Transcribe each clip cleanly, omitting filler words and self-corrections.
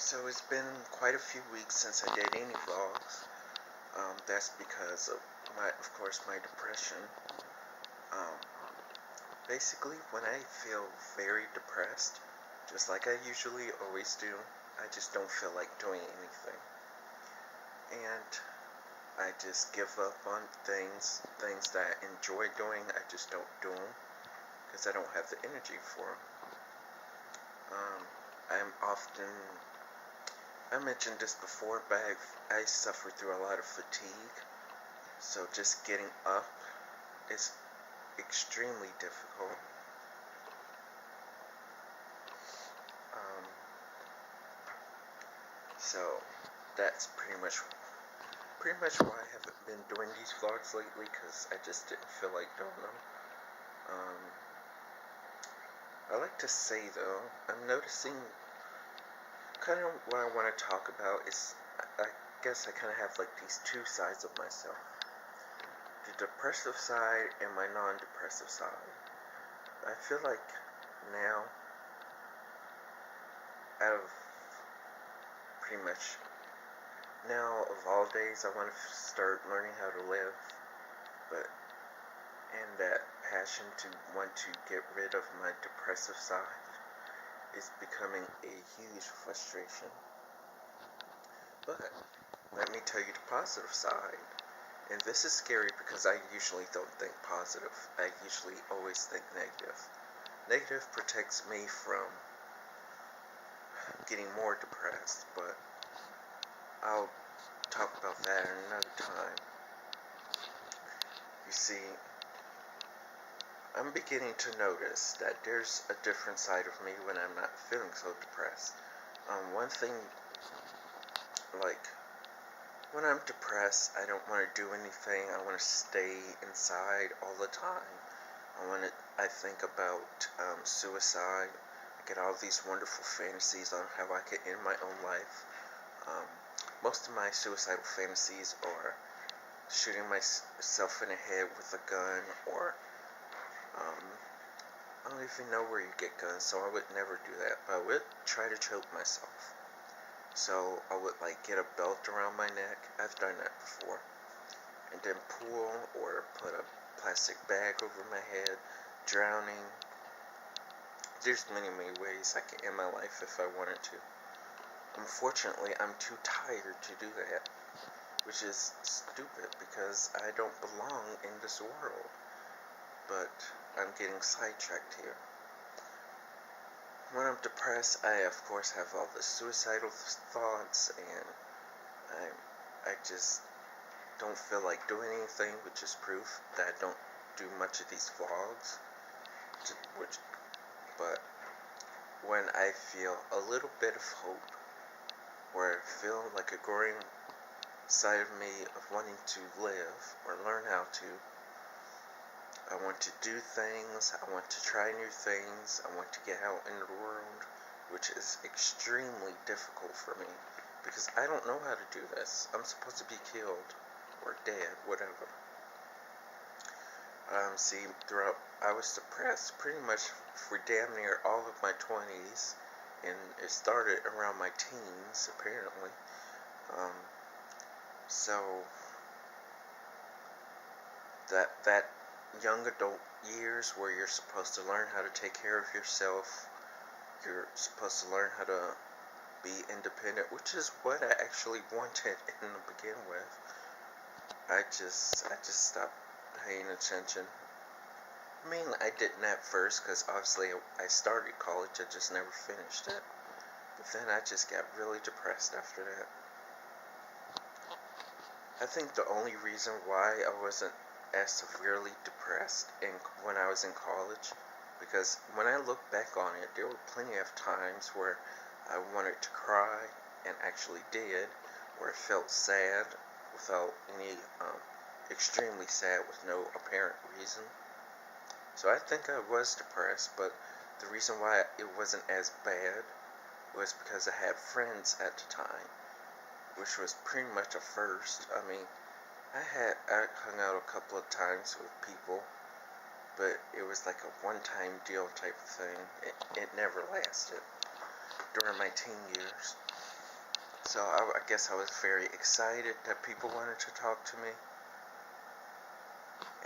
So it's been quite a few weeks since I did any vlogs. That's because of of course, my depression. Um, Basically, when I feel very depressed, just like I usually always do, I just don't feel like doing anything, and I just give up on things that I enjoy doing. I just don't do them because I don't have the energy for them. I'm often I mentioned this before, but I suffer through a lot of fatigue, so just getting up is extremely difficult. Um, so that's pretty much why I haven't been doing these vlogs lately, because I just didn't feel like doing them. Um, I like to say though, I'm noticing kind of what I want to talk about is I guess I kind of have like these two sides of myself. The depressive side and my non-depressive side. I feel like now, out of pretty much now of all days, I want to start learning how to live, but and that passion to want to get rid of my depressive side is becoming a huge frustration. But let me tell you the positive side. And this is scary because I usually don't think positive. I usually always think negative. Negative protects me from getting more depressed, but I'll talk about that another time. You see, I'm beginning to notice that there's a different side of me when I'm not feeling so depressed. One thing, like, when I'm depressed, I don't want to do anything. I want to stay inside all the time. I think about suicide. I get all these wonderful fantasies on how I could end my own life. Um, Most of my suicidal fantasies are shooting myself in the head with a gun, or um, I don't even know where you get guns, so I would never do that. But I would try to choke myself. So I would like get a belt around my neck. I've done that before, and then pull or put a plastic bag over my head, drowning. There's many ways I could end my life if I wanted to. Unfortunately, I'm too tired to do that, which is stupid because I don't belong in this world. But I'm getting sidetracked here. When I'm depressed, I of course have all the suicidal thoughts, and I just don't feel like doing anything, which is proof that I don't do much of these vlogs. But when I feel a little bit of hope, where I feel like a growing side of me of wanting to live or learn how to, I want to do things, I want to try new things, I want to get out in the world, which is extremely difficult for me because I don't know how to do this. I'm supposed to be killed or dead, whatever. I was depressed pretty much for damn near all of my 20s, and it started around my teens, apparently. Um, so, that young adult years where you're supposed to learn how to take care of yourself, you're supposed to learn how to be independent, which is what I actually wanted in the begin with. I just stopped paying attention. I mean, I didn't at first because obviously I started college, I just never finished it. But then I just got really depressed after that. I think the only reason why I wasn't as severely depressed when I was in college, because when I look back on it, there were plenty of times where I wanted to cry and actually did, where I felt sad without any, extremely sad with no apparent reason. So I think I was depressed, but the reason why it wasn't as bad was because I had friends at the time, which was pretty much a first. I mean, I hung out a couple of times with people, but it was like a one-time deal type of thing. It never lasted during my teen years. So I guess I was very excited that people wanted to talk to me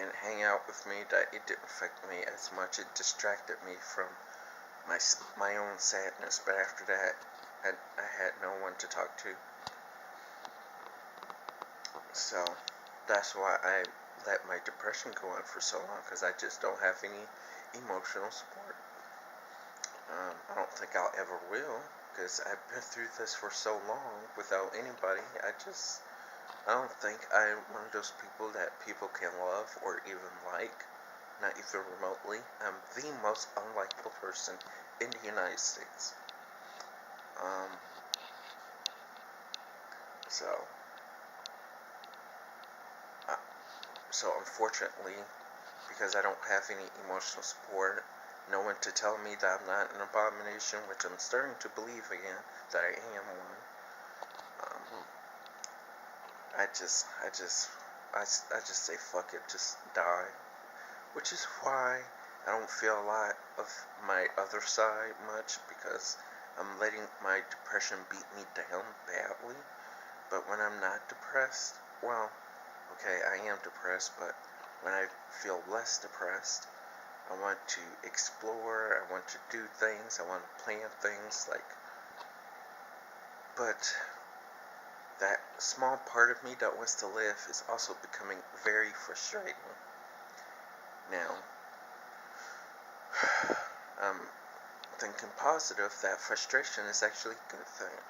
and hang out with me, that it didn't affect me as much. It distracted me from my own sadness, but after that, I had no one to talk to. So that's why I let my depression go on for so long, because I just don't have any emotional support. I don't think I'll ever will, because I've been through this for so long without anybody. I don't think I'm one of those people that people can love or even like, not even remotely. I'm the most unlikable person in the United States. Um, so, uh, so unfortunately, because I don't have any emotional support, no one to tell me that I'm not an abomination, which I'm starting to believe again that I am one. I just say fuck it, just die. Which is why I don't feel a lot of my other side much, because I'm letting my depression beat me down badly. But when I'm not depressed, well, okay, I am depressed, but when I feel less depressed, I want to explore, I want to do things, I want to plan things, but that small part of me that wants to live is also becoming very frustrating. Now, I'm thinking positive, that frustration is actually a good thing.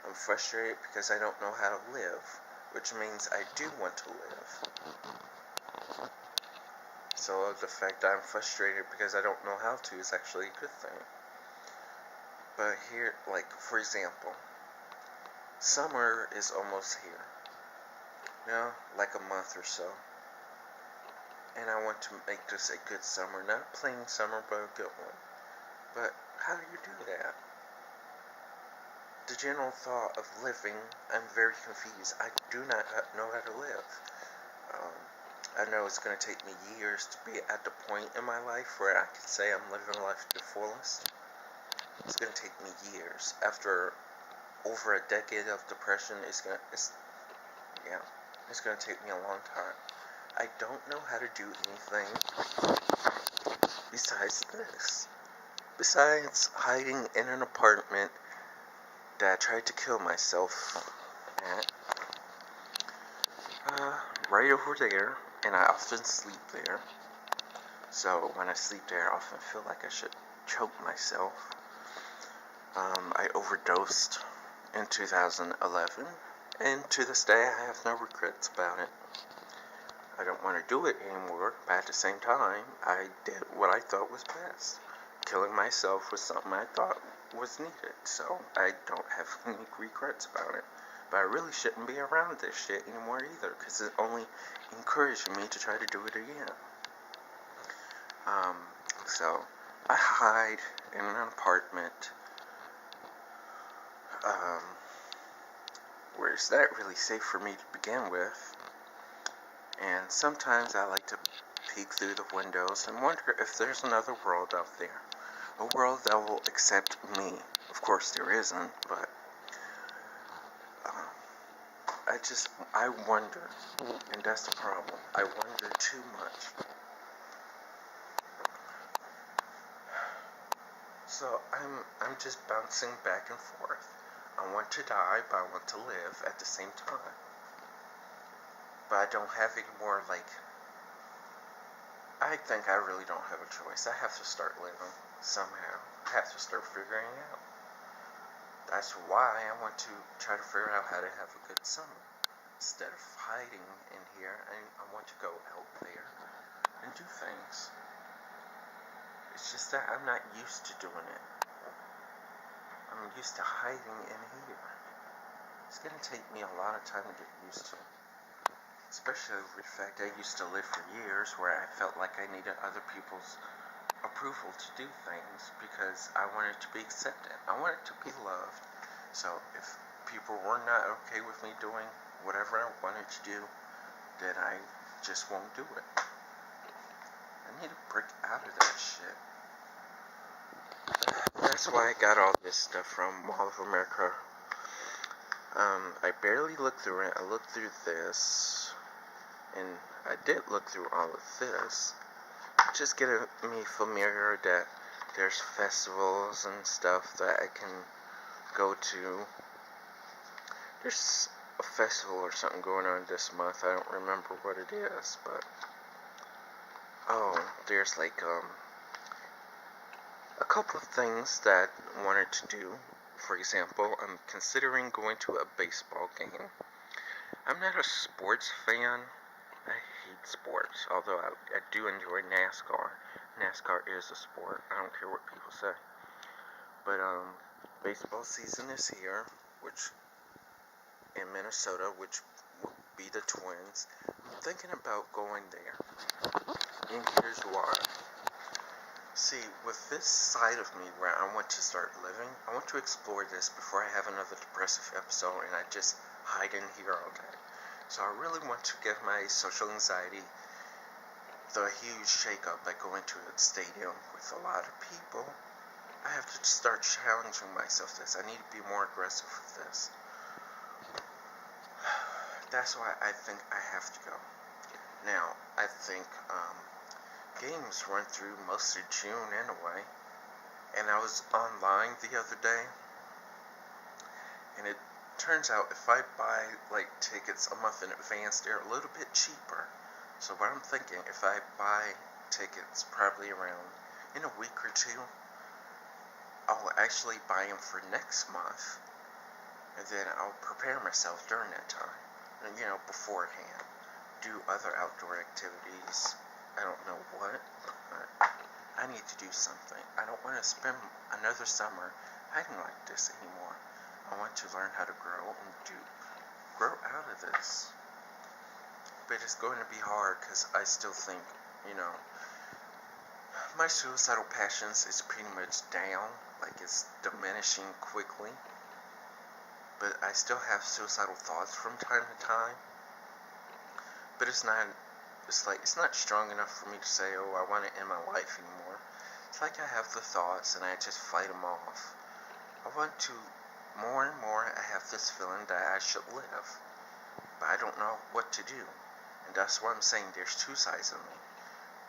I'm frustrated because I don't know how to live, which means I do want to live. So the fact that I'm frustrated because I don't know how to is actually a good thing. But here, for example, summer is almost here. Like a month or so. And I want to make this a good summer. Not a plain summer, but a good one. But how do you do that? The general thought of living, I'm very confused. I do not know how to live. I know it's going to take me years to be at the point in my life where I can say I'm living life to the fullest. It's going to take me years. After over a decade of depression, it's going to take me a long time. I don't know how to do anything besides this. Besides hiding in an apartment that I tried to kill myself at, right over there, and I often sleep there. So when I sleep there, I often feel like I should choke myself. I overdosed in 2011, and to this day I have no regrets about it. I don't want to do it anymore, but at the same time, I did what I thought was best. Killing myself was something I thought was needed, so I don't have any regrets about it. But I really shouldn't be around this shit anymore either, because it only encouraged me to try to do it again. So I hide in an apartment where it's not really safe for me to begin with. And sometimes I like to peek through the windows and wonder if there's another world out there. A world that will accept me. Of course there isn't, but I wonder, and that's the problem. I wonder too much. So I'm just bouncing back and forth. I want to die, but I want to live at the same time. But I don't have any more, I think I really don't have a choice. I have to start living somehow. I have to start figuring it out. That's why I want to try to figure out how to have a good summer. Instead of hiding in here, I want to go out there and do things. It's just that I'm not used to doing it. I'm used to hiding in here. It's going to take me a lot of time to get used to. Especially with the fact I used to live for years where I felt like I needed other people's approval to do things because I wanted to be accepted. I wanted to be loved. So if people were not okay with me doing whatever I wanted to do, then I just won't do it. I need to break out of that shit. That's why I got all this stuff from Mall of America I barely looked through it. I looked through this, and I did look through all of this. Just getting me familiar that there's festivals and stuff that I can go to. There's a festival or something going on this month. I don't remember what it is, but there's like a couple of things that I wanted to do. For example, I'm considering going to a baseball game. I'm not a sports fan. I hate sports, although I do enjoy NASCAR. NASCAR is a sport. I don't care what people say. But baseball season is here, which in Minnesota, which will be the Twins. I'm thinking about going there. And here's why. See, with this side of me where I want to start living, I want to explore this before I have another depressive episode and I just hide in here all day. So I really want to give my social anxiety the huge shake-up by going to a stadium with a lot of people. I have to start challenging myself this. I need to be more aggressive with this. That's why I think I have to go. Now, I think games run through most of June anyway. And I was online the other day, and it turns out if I buy like tickets a month in advance, they're a little bit cheaper. So what I'm thinking, if I buy tickets probably around in a week or two, I'll actually buy them for next month, and then I'll prepare myself during that time, and beforehand, do other outdoor activities. I don't know what, but I need to do something. I don't want to spend another summer hiding like this anymore. I want to learn how to grow and grow out of this. But it's going to be hard because I still think, my suicidal passions is pretty much down, like it's diminishing quickly. But I still have suicidal thoughts from time to time. But it's not strong enough for me to say, I want to end my life anymore. It's like I have the thoughts and I just fight them off. I want to, more and more, I have this feeling that I should live. But I don't know what to do. And that's why I'm saying there's two sides of me.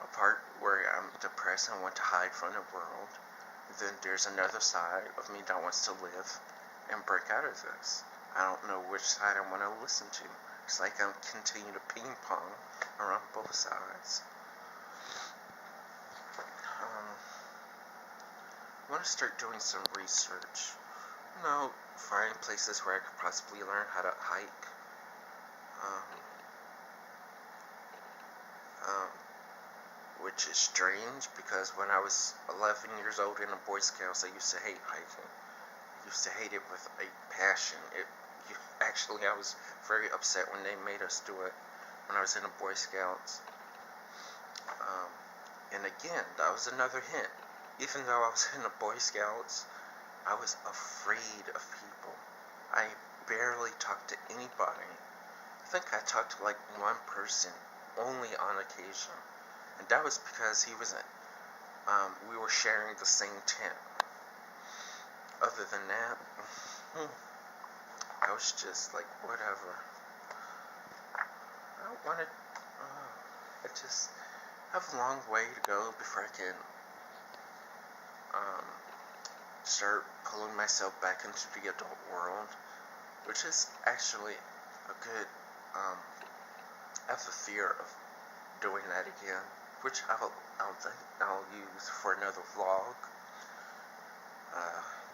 A part where I'm depressed and want to hide from the world. Then there's another side of me that wants to live and break out of this. I don't know which side I want to listen to. It's like I'm continuing to ping pong around both sides. I want to start doing some research. Find places where I could possibly learn how to hike. Which is strange because when I was 11 years old in the Boy Scouts, I used to hate hiking. I used to hate it with a passion. Actually, I was very upset when they made us do it when I was in the Boy Scouts. And again, that was another hint. Even though I was in the Boy Scouts, I was afraid of people. I barely talked to anybody. I think I talked to like one person only on occasion. And that was because he was we were sharing the same tent. Other than that, I was just like, whatever. I don't want to, I just have a long way to go before I can start pulling myself back into the adult world, which is actually a good, I have a fear of doing that again, which I'll think I'll use for another vlog,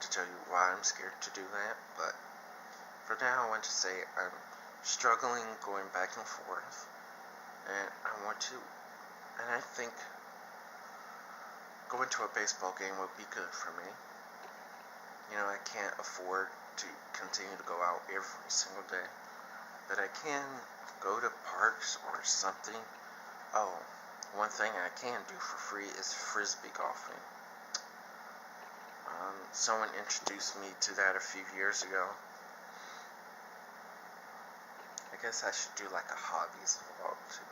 to tell you why I'm scared to do that. But for now, I want to say I'm struggling going back and forth, and I think going to a baseball game would be good for me. I can't afford to continue to go out every single day, but I can go to parks or something. One thing I can do for free is frisbee golfing. Someone introduced me to that a few years ago. I guess I should do like a hobbies vlog too.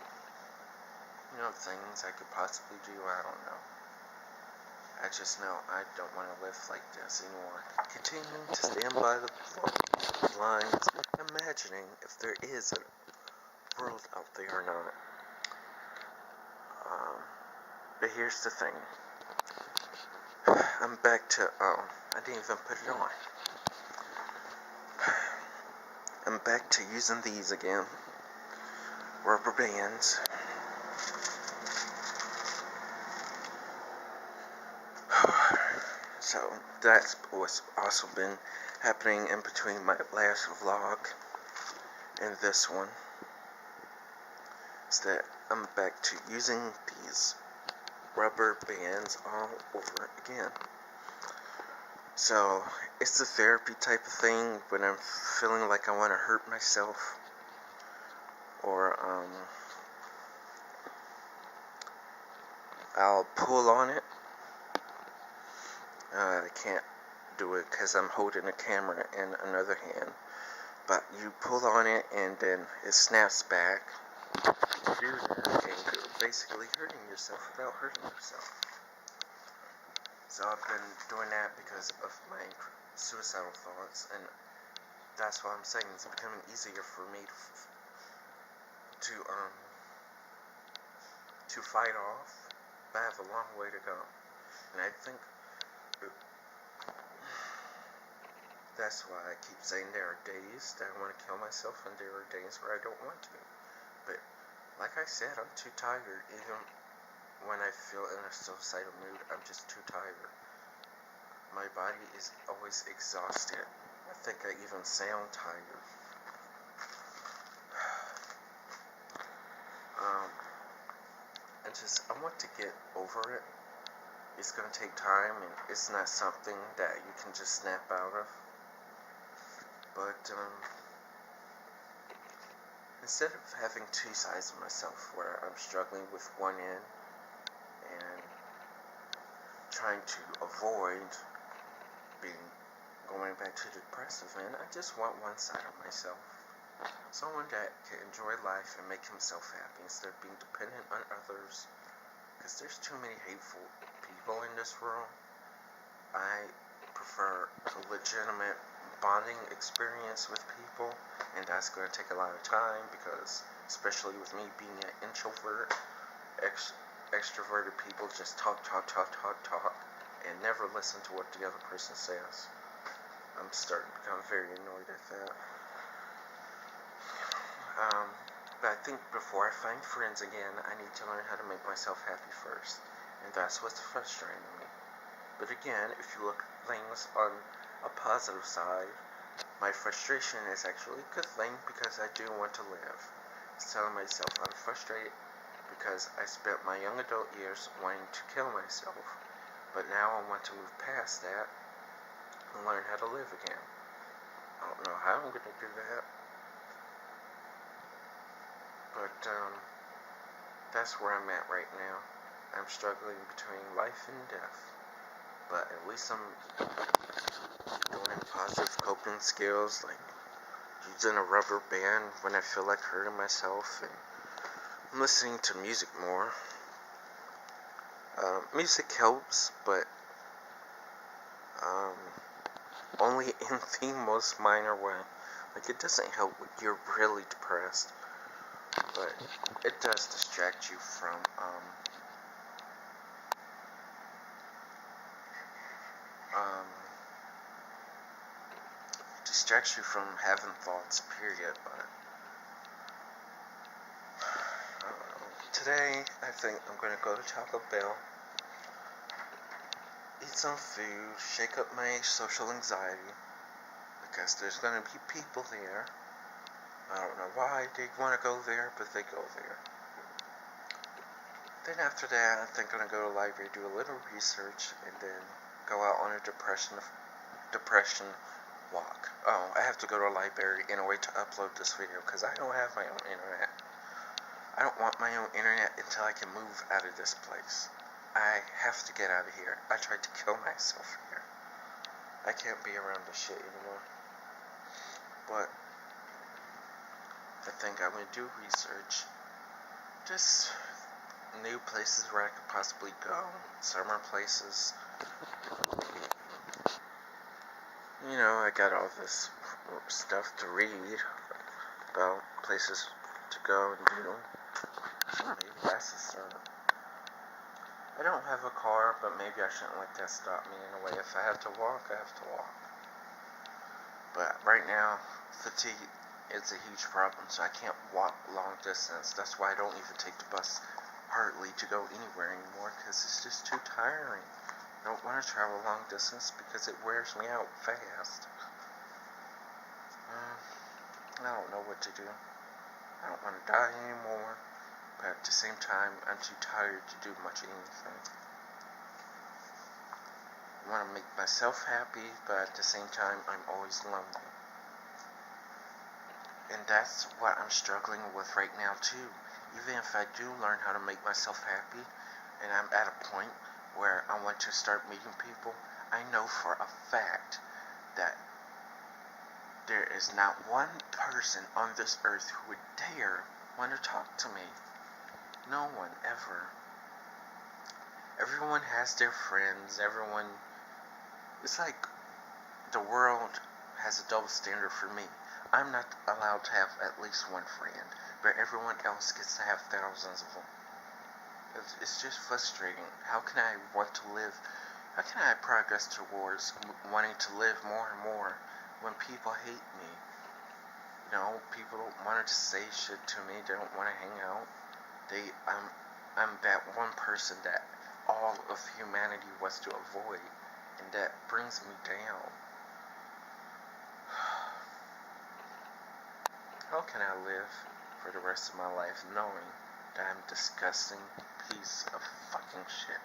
Things I could possibly do, I don't know. I just know I don't want to live like this anymore. Continuing to stand by the lines, imagining if there is a world out there or not. But here's the thing. I'm back to, I didn't even put it on. I'm back to using these again. Rubber bands. So that's what's also been happening in between my last vlog and this one. Is that I'm back to using these rubber bands all over again. So it's a therapy type of thing when I'm feeling like I want to hurt myself, or I'll pull on it. I can't do it because I'm holding a camera in another hand, but you pull on it and then it snaps back. You do that and you're basically hurting yourself without hurting yourself. So I've been doing that because of my suicidal thoughts, and that's what I'm saying. It's becoming easier for me to fight off, but I have a long way to go. And I think that's why I keep saying there are days that I want to kill myself, and there are days where I don't want to. But like I said, I'm too tired. Even when I feel in a suicidal mood, I'm just too tired. My body is always exhausted. I think I even sound tired. I want to get over it. It's going to take time, and it's not something that you can just snap out of. But instead of having two sides of myself where I'm struggling with one end and trying to avoid going back to the depressive end, I just want one side of myself. Someone that can enjoy life and make himself happy instead of being dependent on others. Because there's too many hateful people in this world. I prefer a legitimate bonding experience with people, and that's going to take a lot of time because, especially with me being an introvert, extroverted people just talk, and never listen to what the other person says. I'm starting to become very annoyed at that. But I think before I find friends again, I need to learn how to make myself happy first. And that's what's frustrating me. But again, if you look at things on a positive side, my frustration is actually a good thing because I do want to live. It's telling myself I'm frustrated because I spent my young adult years wanting to kill myself. But now I want to move past that and learn how to live again. I don't know how I'm going to do that. But that's where I'm at right now. I'm struggling between life and death. But at least I'm doing positive coping skills, like using a rubber band when I feel like hurting myself, and I'm listening to music more. Music helps, but only in the most minor way. Like, it doesn't help when you're really depressed, but it does distract you from having thoughts, period. But today I think I'm gonna go to Taco Bell, eat some food, shake up my social anxiety, because there's gonna be people there. I don't know why they want to go there, but they go there. Then after that, I think I'm gonna go to the library, do a little research, and then go out on a depression walk. Oh, I have to go to a library in a way to upload this video because I don't have my own internet. I don't want my own internet until I can move out of this place. I have to get out of here. I tried to kill myself here. I can't be around this shit anymore. But I think I'm gonna do research. Just new places where I could possibly go. Summer places. You know, I got all this stuff to read about places to go and do. So maybe that's the start. I don't have a car, but maybe I shouldn't let that stop me in a way. If I have to walk, I have to walk. But right now, fatigue is a huge problem, so I can't walk long distance. That's why I don't even take the bus hardly to go anywhere anymore, because it's just too tiring. I don't want to travel long distance because it wears me out fast. I don't know what to do. I don't want to die anymore, but at the same time, I'm too tired to do much anything. I want to make myself happy, but at the same time, I'm always lonely. And that's what I'm struggling with right now too. Even if I do learn how to make myself happy, and I'm at a point where I want to start meeting people, I know for a fact that there is not one person on this earth who would dare want to talk to me. No one, ever. Everyone has their friends, it's like the world has a double standard for me. I'm not allowed to have at least one friend, but everyone else gets to have thousands of them. It's just frustrating. How can I progress towards wanting to live more and more when people hate me? You know, people don't want to say shit to me. They don't want to hang out. I'm that one person that all of humanity wants to avoid, and that brings me down. How can I live for the rest of my life knowing that I'm a disgusting piece of fucking shit?